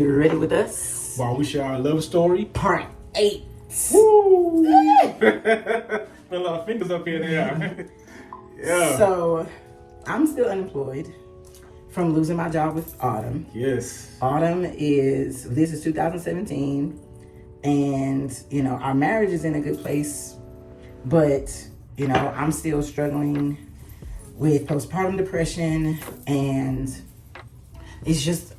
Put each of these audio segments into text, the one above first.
You ready with us? While we share our love story. Part 8. Woo! Put a lot of fingers up here now. Yeah. So, I'm still unemployed from losing my job with Autumn. Yes. This is 2017. And, our marriage is in a good place. But, I'm still struggling with postpartum depression. And it's just,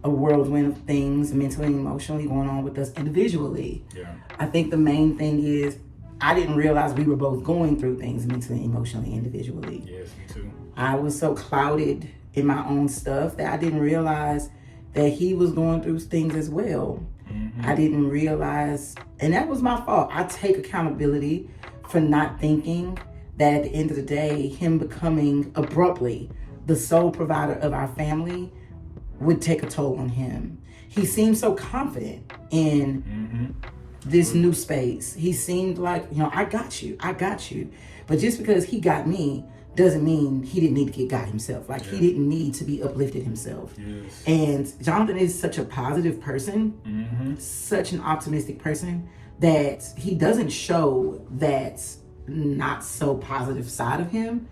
a whirlwind of things mentally and emotionally going on with us individually. Yeah. I think the main thing is I didn't realize we were both going through things mentally, emotionally, individually. Yes, me too. I was so clouded in my own stuff that I didn't realize that he was going through things as well. Mm-hmm. I didn't realize, and that was my fault. I take accountability for not thinking that at the end of the day, him becoming abruptly the sole provider of our family would take a toll on him. He seemed so confident in this new space. He seemed like, I got you. But just because he got me doesn't mean he didn't need to get got himself. He didn't need to be uplifted himself. Yes. And Jonathan is such a positive person, such an optimistic person, that he doesn't show that not so positive side of him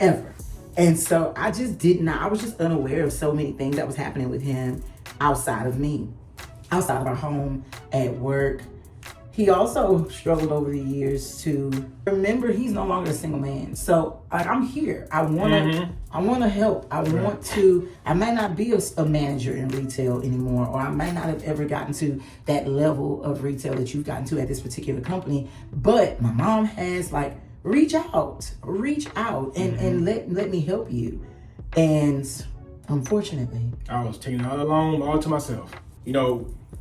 ever. And so I was just unaware of so many things that was happening with him outside of me, outside of our home, at work. He also struggled over the years to remember he's no longer a single man. So I'm here. I want to help. I might not be a manager in retail anymore, or I might not have ever gotten to that level of retail that you've gotten to at this particular company. But my mom has reach out and let me help you. And unfortunately, I was taking it all alone, all to myself.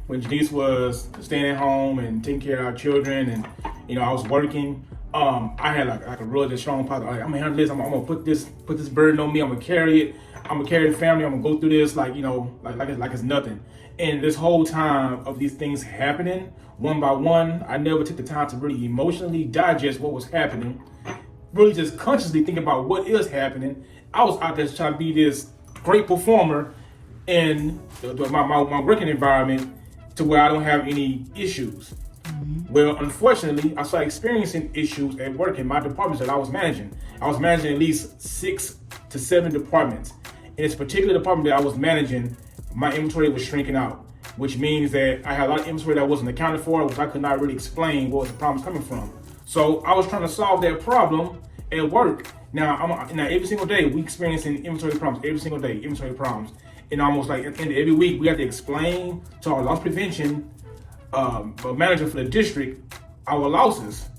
When Janice was staying at home and taking care of our children, and I was working, I had a really strong positive. I'm gonna handle this. I'm gonna put this burden on me. I'm gonna carry it. I'm gonna carry the family. I'm gonna go through this like it's nothing. And this whole time of these things happening, one by one, I never took the time to really emotionally digest what was happening, really just consciously think about what is happening. I was out there trying to be this great performer in my working environment to where I don't have any issues. Well, unfortunately, I started experiencing issues at work in my departments that I was managing. I was managing at least 6 to 7 departments. In this particular department that I was managing, my inventory was shrinking out, which means that I had a lot of inventory that wasn't accounted for, which I could not really explain what was the problem coming from. So I was trying to solve that problem at work. Now every single day we experiencing inventory problems. Every single day, inventory problems. And almost at the end of every week, we have to explain to our loss prevention manager for the district our losses.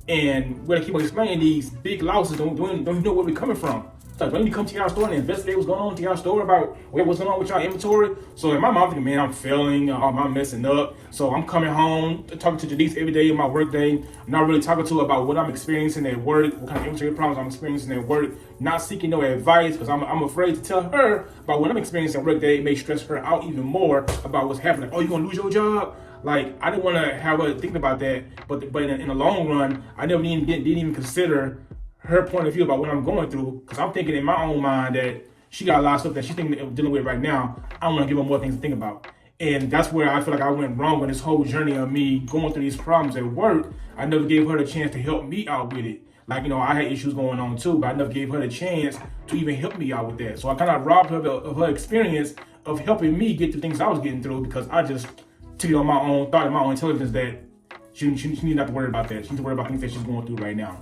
And we have to keep on explaining these big losses. Don't you know where we're coming from? It's like, when you come to our store and investigate what's going on to our store about what's going on with your inventory. So in my mind, I'm thinking, man, I'm failing, I'm messing up. So I'm coming home, talking to Janice every day in my work day. I'm not really talking to her about what I'm experiencing at work, what kind of inventory problems I'm experiencing at work. Not seeking no advice because I'm afraid to tell her about what I'm experiencing at work day. It may stress her out even more about what's happening. Oh, you gonna lose your job? I didn't want to have her think about that. But in the long run, I never didn't even consider her point of view about what I'm going through, because I'm thinking in my own mind that she got a lot of stuff that she's dealing with right now. I want to give her more things to think about. And that's where I feel like I went wrong with this whole journey of me going through these problems at work. I never gave her the chance to help me out with it. I had issues going on too, but I never gave her the chance to even help me out with that. So I kind of robbed her of her experience of helping me get through things I was getting through, because I just took it on my own, thought in my own intelligence that she needs not to worry about that. She needs to worry about things that she's going through right now.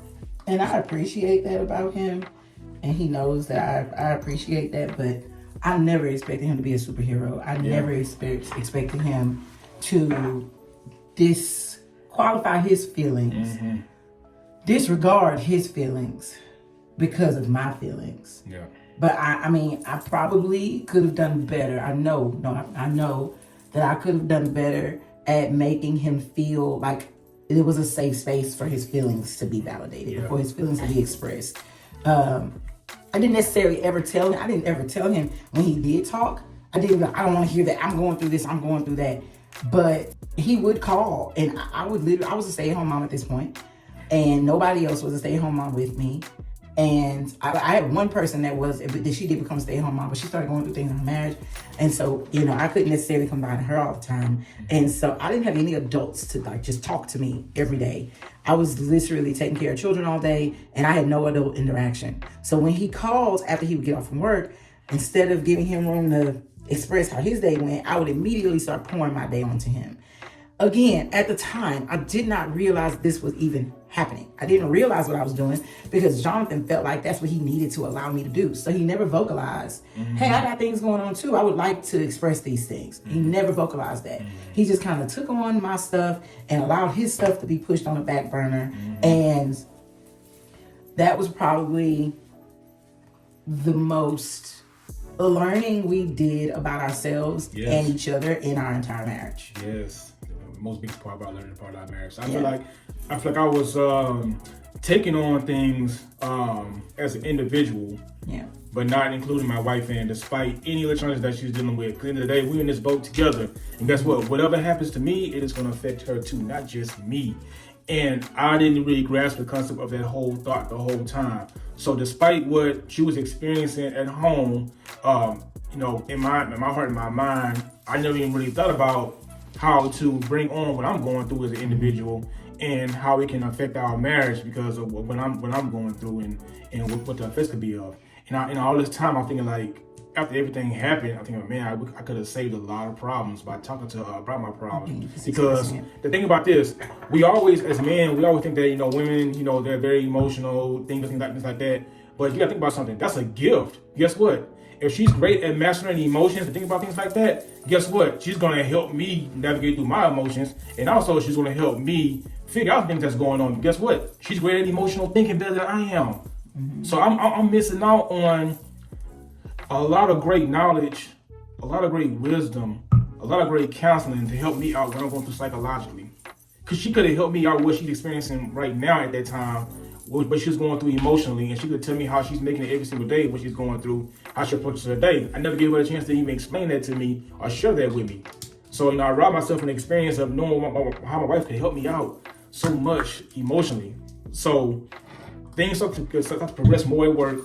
And I appreciate that about him, and he knows that I appreciate that, but I never expected him to be a superhero. I never expected him to disqualify his feelings, disregard his feelings because of my feelings. Yeah. But I probably could have done better. I know that I could have done better at making him feel like it was a safe space for his feelings to be validated, for his feelings to be expressed. I didn't necessarily ever tell him. I didn't ever tell him when he did talk. I don't want to hear that. I'm going through this. I'm going through that. But he would call, and I was a stay-at-home mom at this point, and nobody else was a stay-at-home mom with me. And I had one person that she did become a stay-at-home mom, but she started going through things in her marriage. And so, I couldn't necessarily come by to her all the time. And so I didn't have any adults to like just talk to me every day. I was literally taking care of children all day, and I had no adult interaction. So when he calls after he would get off from work, instead of giving him room to express how his day went, I would immediately start pouring my day onto him. Again, at the time, I did not realize this was even happening. I didn't realize what I was doing because Jonathan felt like that's what he needed to allow me to do. So he never vocalized, hey, I got things going on too. I would like to express these things. He never vocalized that. He just kind of took on my stuff and allowed his stuff to be pushed on the back burner. And that was probably the most learning we did about ourselves and each other in our entire marriage. Yes. Most biggest part about learning part of our marriage. I feel like I was taking on things as an individual, but not including my wife in, despite any of the challenges that she's dealing with. At the end of the day, we're in this boat together, and guess what? Whatever happens to me, it is going to affect her too, not just me. And I didn't really grasp the concept of that whole thought the whole time. So despite what she was experiencing at home, in my heart and my mind, I never even really thought about how to bring on what I'm going through as an individual and how it can affect our marriage because of what I'm going through and what the effects could be of. And all this time, I'm thinking like, after everything happened, I think, man, I could have saved a lot of problems by talking to her about my problems. Because the thing about this, we always, as men, think that, women, they're very emotional, things like that. But you gotta think about something. That's a gift. Guess what? If she's great at mastering emotions and thinking about things like that, guess what? She's going to help me navigate through my emotions. And also she's going to help me figure out things that's going on. Guess what? She's great at emotional thinking better than I am. So I'm missing out on a lot of great knowledge, a lot of great wisdom, a lot of great counseling to help me out when I'm going through psychologically. Because she could have helped me out with what she's experiencing right now at that time, what she's going through emotionally, and she could tell me how she's making it every single day, what she's going through, how she approaches her day. I never gave her a chance to even explain that to me or share that with me. So, I robbed myself an experience of knowing how my wife could help me out so much emotionally. So, things start to progress more at work.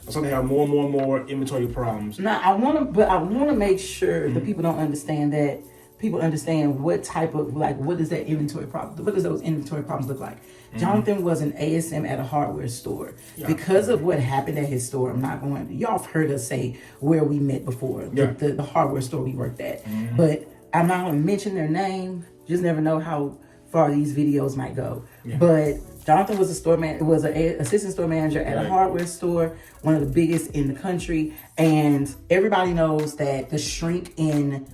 I start to have more and more inventory problems. Now, I want to make sure that people don't understand that. People understand what type of, what does that inventory problem, what does those inventory problems look like? Jonathan was an ASM at a hardware store. Because of what happened at his store, y'all have heard us say where we met before, the hardware store we worked at. But I'm not going to mention their name. Just never know how far these videos might go. But Jonathan was an assistant store manager at a hardware store, one of the biggest in the country. And everybody knows that the shrink in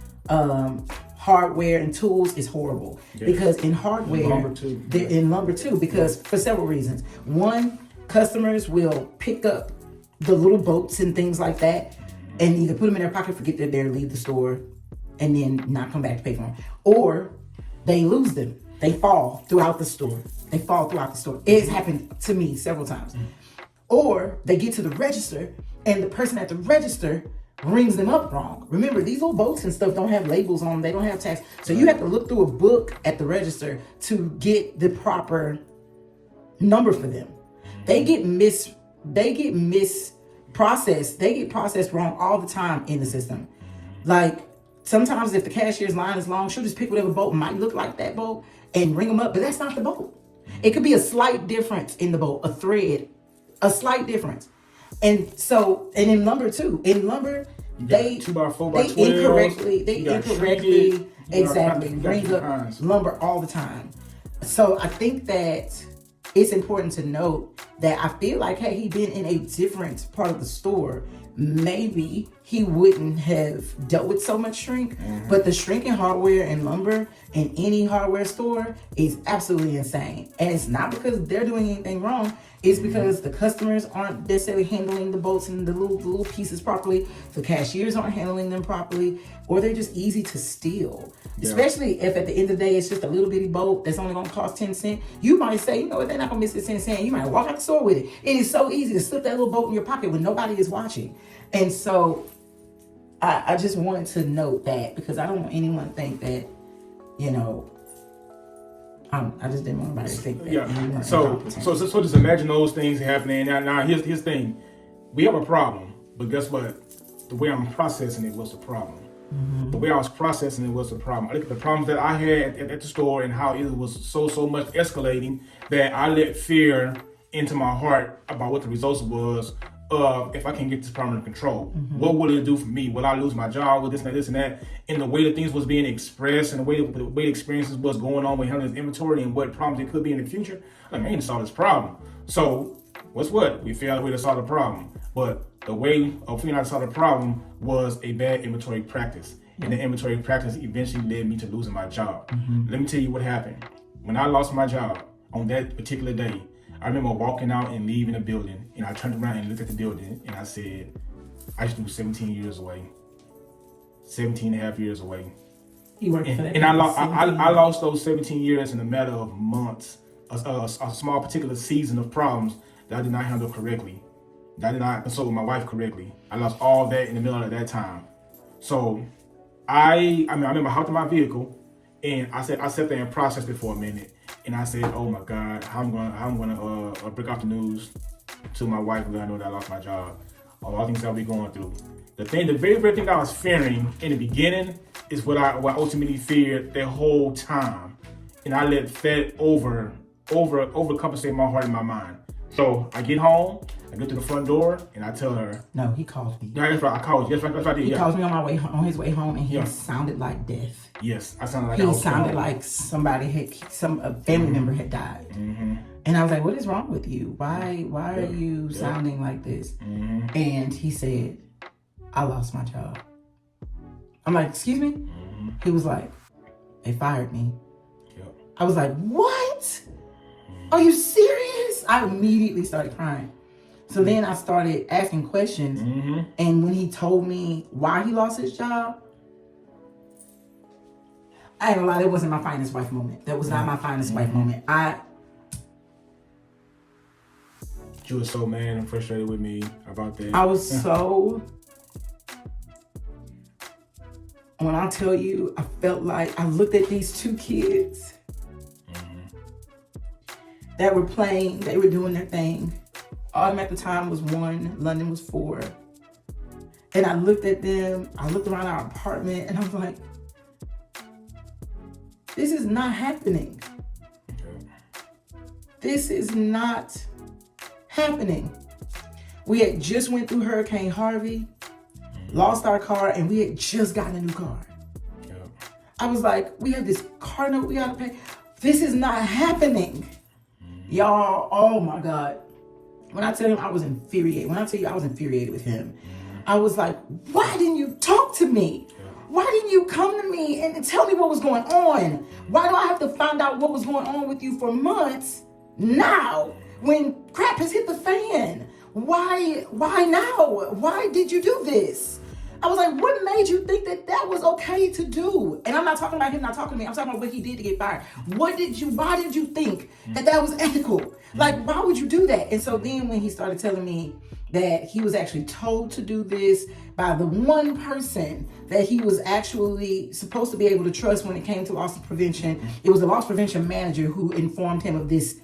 hardware and tools is horrible because in hardware, in lumber too, because for several reasons. One, customers will pick up the little bolts and things like that and either put them in their pocket, forget they're there, leave the store, and then not come back to pay for them. Or they lose them. They fall throughout the store. It's happened to me several times. Or they get to the register and the person at the register rings them up wrong. Remember, these little bolts and stuff don't have labels on them. They don't have tags. So you have to look through a book at the register to get the proper number for them. They get processed. They get processed wrong all the time in the system. Like sometimes if the cashier's line is long, she'll just pick whatever bolt might look like that bolt and ring them up, but that's not the bolt. It could be a slight difference in the bolt, a thread, a slight difference. And in lumber too. In lumber, they 2x4 by 12. They incorrectly bring up lumber all the time. So I think that it's important to note that I feel like had he been in a different part of the store, maybe he wouldn't have dealt with so much shrink. But the shrink in hardware and lumber in any hardware store is absolutely insane. And it's not because they're doing anything wrong. It's because the customers aren't necessarily handling the bolts and the little pieces properly. The cashiers aren't handling them properly, or they're just easy to steal. Especially if at the end of the day, it's just a little bitty bolt that's only going to cost 10 cents. You might say, you know what, they're not going to miss this 10 cents. You might walk out the store with it. It is so easy to slip that little bolt in your pocket when nobody is watching. And so I just wanted to note that because I don't want anyone to think that, I just didn't want anybody to think that. Yeah. So just imagine those things happening. Now here's the thing. We have a problem, but guess what? The way I'm processing it was the problem. Mm-hmm. The way I was processing it was the problem. I look at the problems that I had at the store and how it was so much escalating that I let fear into my heart about what the results was of if I can get this problem under control. Mm-hmm. What will it do for me? Will I lose my job? Will this and that? And the way that things was being expressed and the way the experiences was going on with handling this inventory and what problems it could be in the future, I mean, solve this problem. So what's what? We figured out a way to solve the problem. But the way of figuring out how to solve the problem was a bad inventory practice. And the inventory practice eventually led me to losing my job. Mm-hmm. Let me tell you what happened. When I lost my job on that particular day, I remember walking out and leaving the building, and I turned around and looked at the building, and I said, I just moved 17 years away. 17 and a half years away. You worked for that. And I lost those 17 years in a matter of months, a small particular season of problems that I did not handle correctly. That I did not consult with my wife correctly. I lost all that in the middle of that time. So I remember I hopped in my vehicle, and I sat there and processed it for a minute. And I said, "Oh my God, how I'm gonna break off the news to my wife and let her know that I lost my job. All the things that we going through. The very thing I was fearing in the beginning is what I ultimately feared the whole time, and I let that overcompensate my heart and my mind. So I get home, I go to the front door, and I tell her. No, he called me. Yeah, that's right. I called you. That's right. I did. He calls me on his way home, and he sounded like death. Yes, I sounded like he sounded like a family member had died. Mm-hmm. And I was like, "What is wrong with you? Why are you sounding like this?" Mm-hmm. And he said, "I lost my job." I'm like, "Excuse me?" Mm-hmm. He was like, "They fired me." Yep. I was like, "What? Mm-hmm. Are you serious?" I immediately started crying. So then I started asking questions. Mm-hmm. And when he told me why he lost his job, I ain't gonna lie, that wasn't my finest wife moment. That was not my finest wife moment. You were so mad and frustrated with me about that. I was so... When I tell you, I felt like I looked at these two kids that were playing. They were doing their thing. Autumn at the time was 1. London was 4. And I looked at them. I looked around our apartment, and I was like, this is not happening. This is not happening. We had just went through Hurricane Harvey, lost our car, and we had just gotten a new car. I was like, we have this car note we gotta pay. This is not happening. Y'all, oh my God. When I tell him I was infuriated, with him, I was like, why didn't you talk to me? Why didn't you come to me and tell me what was going on? Why do I have to find out what was going on with you for months now when crap has hit the fan? Why now? Why did you do this? I was like, what made you think that was okay to do? And I'm not talking about him not talking to me. I'm talking about what he did to get fired. Why did you think that was ethical? Like, why would you do that? And so then when he started telling me that he was actually told to do this by the one person that he was actually supposed to be able to trust when it came to loss prevention, it was the loss prevention manager who informed him of this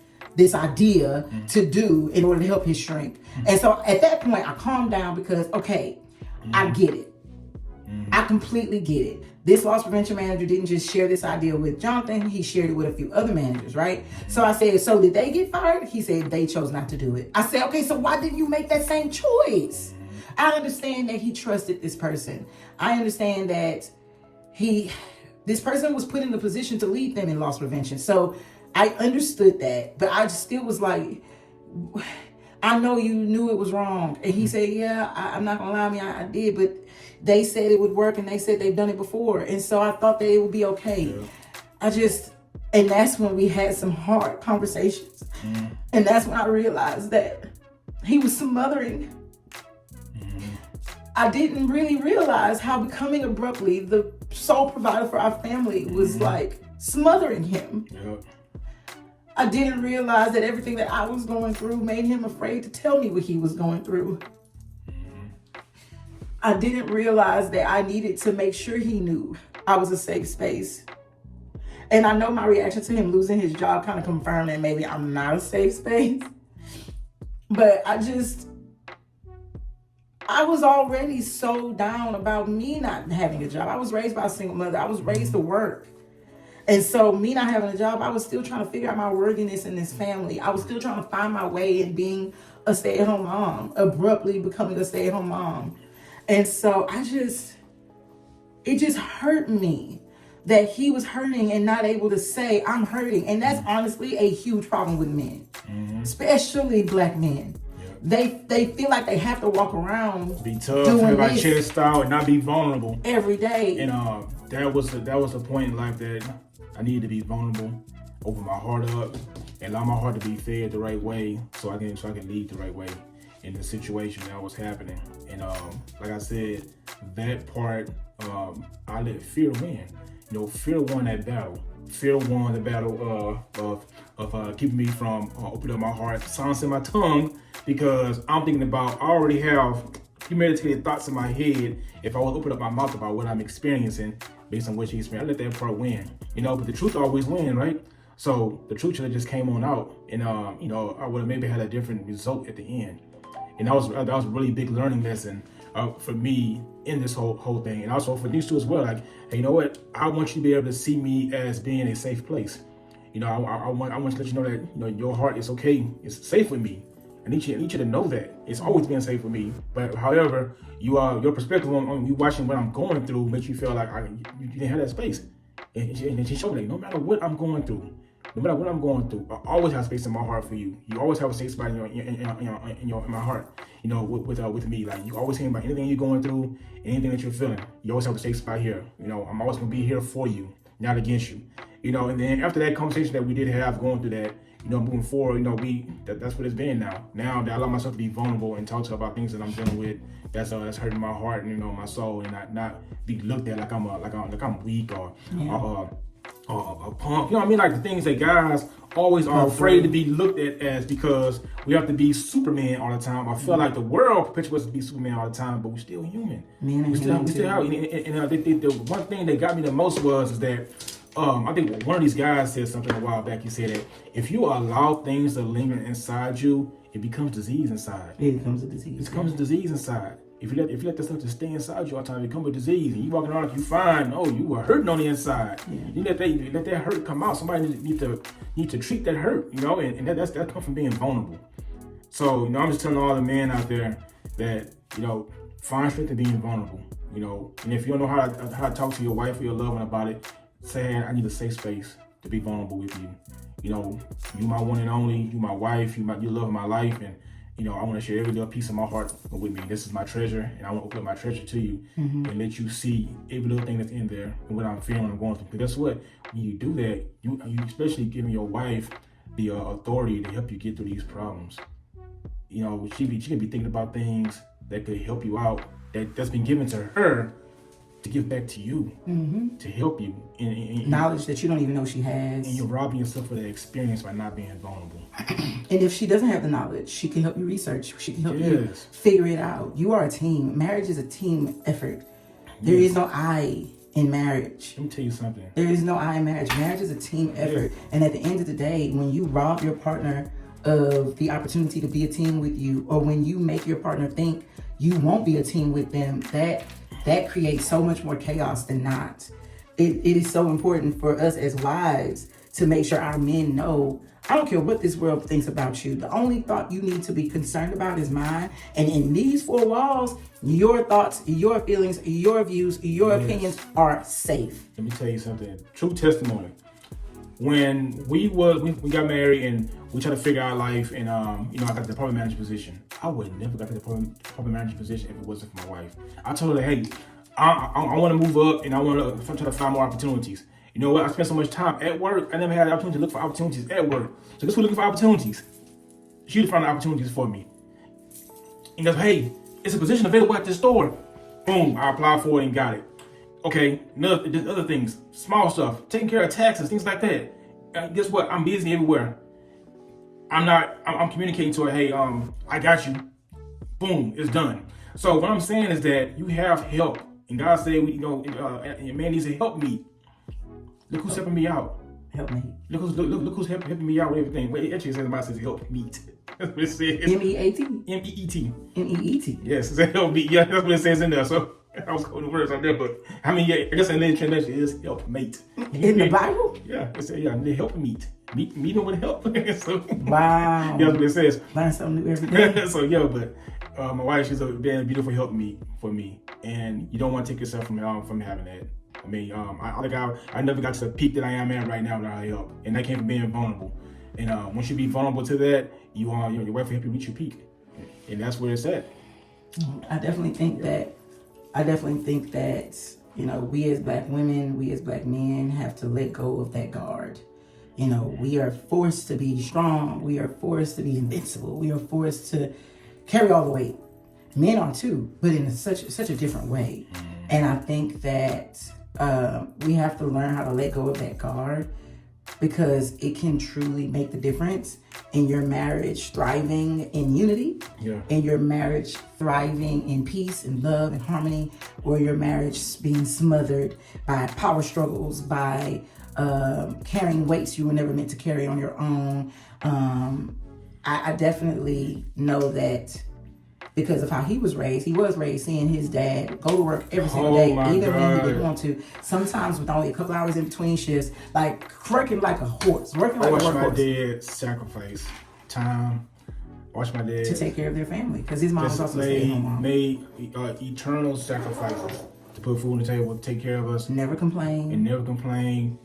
idea to do in order to help his shrink. And so at that point, I calmed down because, okay, I get it. I completely get it. This loss prevention manager didn't just share this idea with Jonathan. He shared it with a few other managers, right? So I said, so did they get fired? He said they chose not to do it. I said, okay, so why didn't you make that same choice? I understand that he trusted this person. I understand that this person was put in a position to lead them in loss prevention. So I understood that, but I just still was like, I know you knew it was wrong. And he said, yeah, I'm not gonna lie, I did, but they said it would work and they said they've done it before. And so I thought that it would be okay. Yeah. And that's when we had some hard conversations. And that's when I realized that he was smothering. I didn't really realize how becoming abruptly the sole provider for our family was like smothering him. Yep. I didn't realize that everything that I was going through made him afraid to tell me what he was going through. I didn't realize that I needed to make sure he knew I was a safe space. And I know my reaction to him losing his job kind of confirmed that maybe I'm not a safe space. But I was already so down about me not having a job. I was raised by a single mother. I was raised to work. And so me not having a job, I was still trying to figure out my worthiness in this family. I was still trying to find my way in being a stay-at-home mom, abruptly becoming a stay-at-home mom. And so it just hurt me that he was hurting and not able to say, I'm hurting. And that's honestly a huge problem with men, especially black men. They feel like they have to walk around, be tough, have my chest out, and not be vulnerable every day. And that was the point in life that I needed to be vulnerable, open my heart up, and allow my heart to be fed the right way, so I can lead the right way in the situation that was happening. And like I said, that part, I let fear win. You know, fear won that battle. Fear won the battle of keeping me from opening up my heart, silencing my tongue, because I'm thinking about, I already have premeditated thoughts in my head if I was to open up my mouth about what I'm experiencing based on what she experienced. I let that part win, you know, but the truth always wins, right? So the truth should have just came on out, and you know, I would have maybe had a different result at the end. And that was a really big learning lesson for me in this whole thing, and also for these two as well. Like, hey, you know what? I want you to be able to see me as being a safe place. You know, I want to let you know that, you know, your heart is okay. It's safe with me. I need you to know that it's always been safe with me. But however, your perspective on you watching what I'm going through makes you feel like you didn't have that space. And she showed me that no matter what I'm going through, I always have space in my heart for you. You always have a safe spot in my heart. You know, with me, like, you always think about anything you're going through, anything that you're feeling. You always have a safe spot here. You know, I'm always gonna be here for you, not against you. You know, and then after that conversation that we did have, going through that, you know, moving forward, you know, that's what it's been now. Now that I allow myself to be vulnerable and talk to her about things that I'm dealing with, that's hurting my heart and, you know, my soul, and not be looked at like I'm weak or a punk. You know what I mean? Like the things that guys always are afraid to be looked at as, because we have to be Superman all the time. I feel like the world perpetuates to be Superman all the time, but we're still human. We still have. And I think the one thing that got me the most is that I think one of these guys said something a while back. He said that if you allow things to linger inside you, it becomes disease inside. It becomes a disease. It becomes a disease inside. If you let that stuff just stay inside you all the time, it becomes a disease. And you walking around like you fine. No, you were hurting on the inside. Yeah. You let that hurt come out. Somebody need to treat that hurt, you know, and that comes from being vulnerable. So, you know, I'm just telling all the men out there that, you know, find strength in being vulnerable, you know. And if you don't know how to talk to your wife or your loved one about it, say, hey, I need a safe space to be vulnerable with you. You know, you my one and only, you my wife, you love my life, and, you know, I want to share every little piece of my heart with me. This is my treasure, and I want to open up my treasure to you and let you see every little thing that's in there and what I'm feeling and going through. But guess what? When you do that, you especially giving your wife the authority to help you get through these problems. You know, she can be thinking about things that could help you out, that's been given to her to give back to you, to help you. In knowledge that you don't even know she has. And you're robbing yourself of that experience by not being vulnerable. And if she doesn't have the knowledge, she can help you research. She can help you figure it out. You are a team. Marriage is a team effort. There is no I in marriage. Let me tell you something. There is no I in marriage. Marriage is a team effort. And at the end of the day, when you rob your partner of the opportunity to be a team with you, or when you make your partner think you won't be a team with them, that creates so much more chaos than not. It is so important for us as wives to make sure our men know, I don't care what this world thinks about you. The only thought you need to be concerned about is mine. And in these four walls, your thoughts, your feelings, your views, your opinions are safe. Let me tell you something. True testimony. When we got married and we tried to figure out life, and you know, I got the department manager position. I would never got the department manager position if it wasn't for my wife. I told her, hey, I want to move up, and I want to try to find more opportunities. You know what? I spent so much time at work. I never had the opportunity to look for opportunities at work. So guess who's looking for opportunities? She would find opportunities for me. And goes, hey, it's a position available at this store. Boom, I applied for it and got it. Okay, other things, small stuff, taking care of taxes, things like that. Guess what? I'm busy everywhere. I'm communicating to her, hey, I got you. Boom, it's done. So what I'm saying is that you have help. And God said, your man needs to help me. Look who's helping me out. Look who's helping me out with everything. Well, it actually says help meet. That's what it says. M-E-A-T? M-E-E-T. M-E-E-T. Yes, it says help meet. Yeah, that's what it says in there. So I was quoting words out there, but I mean, yeah, I guess in the translation is help mate. In the Bible? Yeah, it says they help meet. Meet them with help. So, wow. Yeah, that's what it says. Learn something new every day. So yeah, but my wife, she's been a beautiful help me for me, and you don't want to take yourself from having that. I mean, I never got to the peak that I am at right now without her help, and that came from being vulnerable. And once you be vulnerable to that, your wife will help you reach your peak, and that's where it's at. I definitely think that. We as Black women, we as Black men have to let go of that guard. We are forced to be strong. We are forced to be invincible. We are forced to carry all the weight. Men are too, but in such a different way. And I think that we have to learn how to let go of that guard, because it can truly make the difference in your marriage thriving in unity, in your marriage thriving in peace and love and harmony, or your marriage being smothered by power struggles, by carrying weights you were never meant to carry on your own. I definitely know that because of how he was raised seeing his dad go to work every single day, even when he didn't want to. Sometimes with only a couple hours in between shifts, like working like a horse, working like a workhorse. I watched my dad sacrifice time. Watch my dad to take care of their family, because his mom was also a stay-at-home mom. Made eternal sacrifices to put food on the table, to take care of us. Never complain.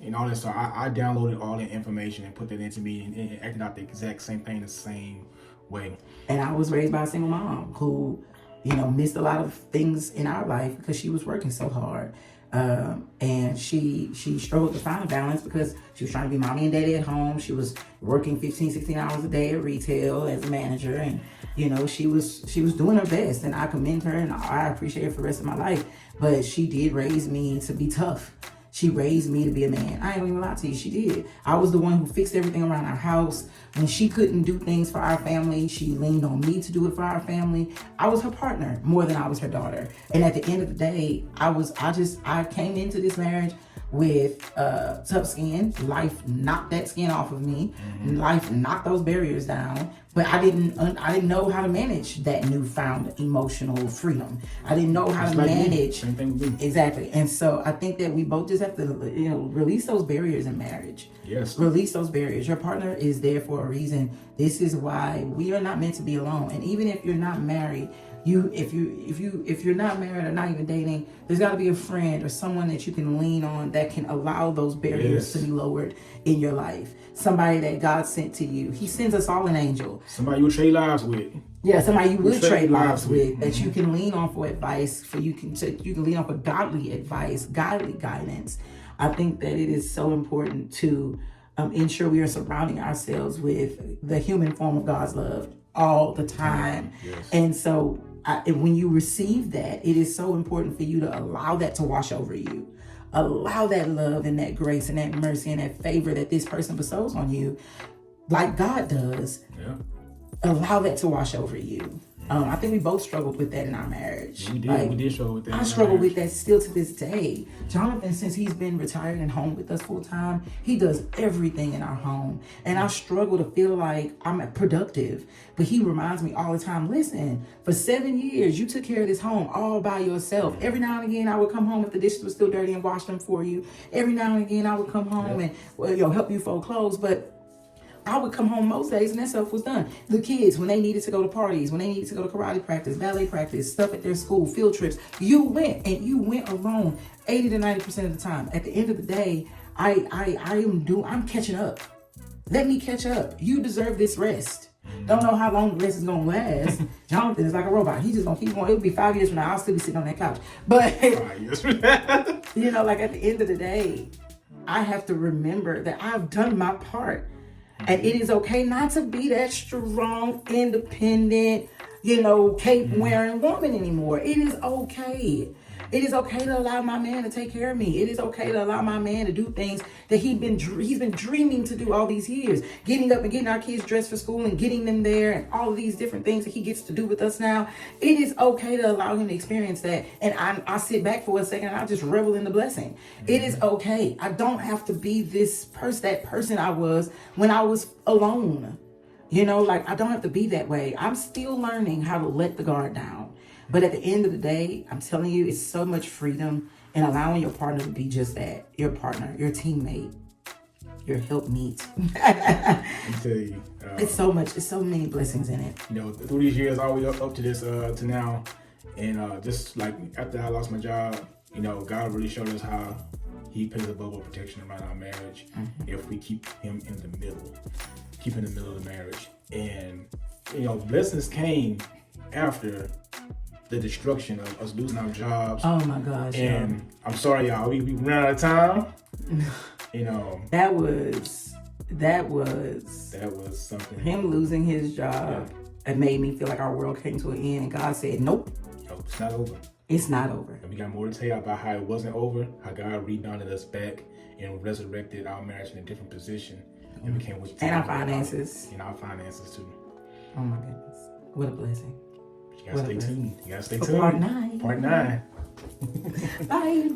And all that stuff. I downloaded all that information and put that into me and acted out the exact same thing the same way. And I was raised by a single mom who, missed a lot of things in our life because she was working so hard. And she struggled to find a balance because she was trying to be mommy and daddy at home. She was working 15, 16 hours a day at retail as a manager. And, she was doing her best, and I commend her and I appreciate her for the rest of my life. But she did raise me to be tough. She raised me to be a man. I ain't gonna even lie to you, she did. I was the one who fixed everything around our house. When she couldn't do things for our family, she leaned on me to do it for our family. I was her partner more than I was her daughter. And at the end of the day, I came into this marriage with tough skin. Life knocked that skin off of me. Life knocked those barriers down. But I didn't know how to manage that newfound emotional freedom. I didn't know how to manage. Same thing with me. Exactly. And so I think that we both just have to, release those barriers in marriage. Yes. Release those barriers. Your partner is there for a reason. This is why we are not meant to be alone. And even if you're not married, if you're not married or not even dating, there's got to be a friend or someone that you can lean on that can allow those barriers to be lowered in your life. Somebody that God sent to you. He sends us all an angel. Somebody you trade lives with. Yeah, somebody you would trade lives with, that you can lean on for advice. You can lean on for godly advice, godly guidance. I think that it is so important to ensure we are surrounding ourselves with the human form of God's love all the time. Yes. And so when you receive that, it is so important for you to allow that to wash over you. Allow that love and that grace and that mercy and that favor that this person bestows on you, like God does. Yeah. Allow that to wash over you. I think we both struggled with that in our marriage. We did struggle with that. I struggle with that still to this day. Jonathan, since he's been retired and home with us full time, he does everything in our home. And I struggle to feel like I'm productive. But he reminds me all the time, listen, for 7 years, you took care of this home all by yourself. Every now and again, I would come home if the dishes were still dirty and wash them for you. Every now and again, I would come home and help you fold clothes. But I would come home most days and that stuff was done. The kids, when they needed to go to parties, when they needed to go to karate practice, ballet practice, stuff at their school, field trips, you went alone 80 to 90% of the time. At the end of the day, I'm catching up. Let me catch up. You deserve this rest. Don't know how long the rest is gonna last. Jonathan is like a robot. He's just gonna keep going. It'll be 5 years from now. I'll still be sitting on that couch. But like at the end of the day, I have to remember that I've done my part. And it is okay not to be that strong, independent, cape-wearing woman anymore. It is okay. It is okay to allow my man to take care of me. It is okay to allow my man to do things that he's been dreaming to do all these years. Getting up and getting our kids dressed for school and getting them there and all of these different things that he gets to do with us now. It is okay to allow him to experience that. And I sit back for a second and I just revel in the blessing. It is okay. I don't have to be that person I was when I was alone. You know, like I don't have to be that way. I'm still learning how to let the guard down. But at the end of the day, I'm telling you, it's so much freedom in allowing your partner to be just that. Your partner, your teammate, your helpmeet. I tell you. It's so many blessings in it. You know, through these years, all the way up to this, to now. And just like after I lost my job, you know, God really showed us how he plays a bubble of protection around our marriage if we keep him in the middle. Keep in the middle of the marriage. And, you know, blessings came after the destruction of us losing our jobs. Oh my gosh. And I'm sorry, y'all, we ran out of time. You know. That was something. Him losing his job. Yeah. It made me feel like our world came to an end, and God said, nope. Nope, it's not over. It's not over. And we got more to tell you about how it wasn't over, how God rebounded us back and resurrected our marriage in a different position. And became what and our finances. And our finances too. Oh my goodness. What a blessing. You gotta stay tuned. You gotta stay tuned. For part 9. Part 9. Bye.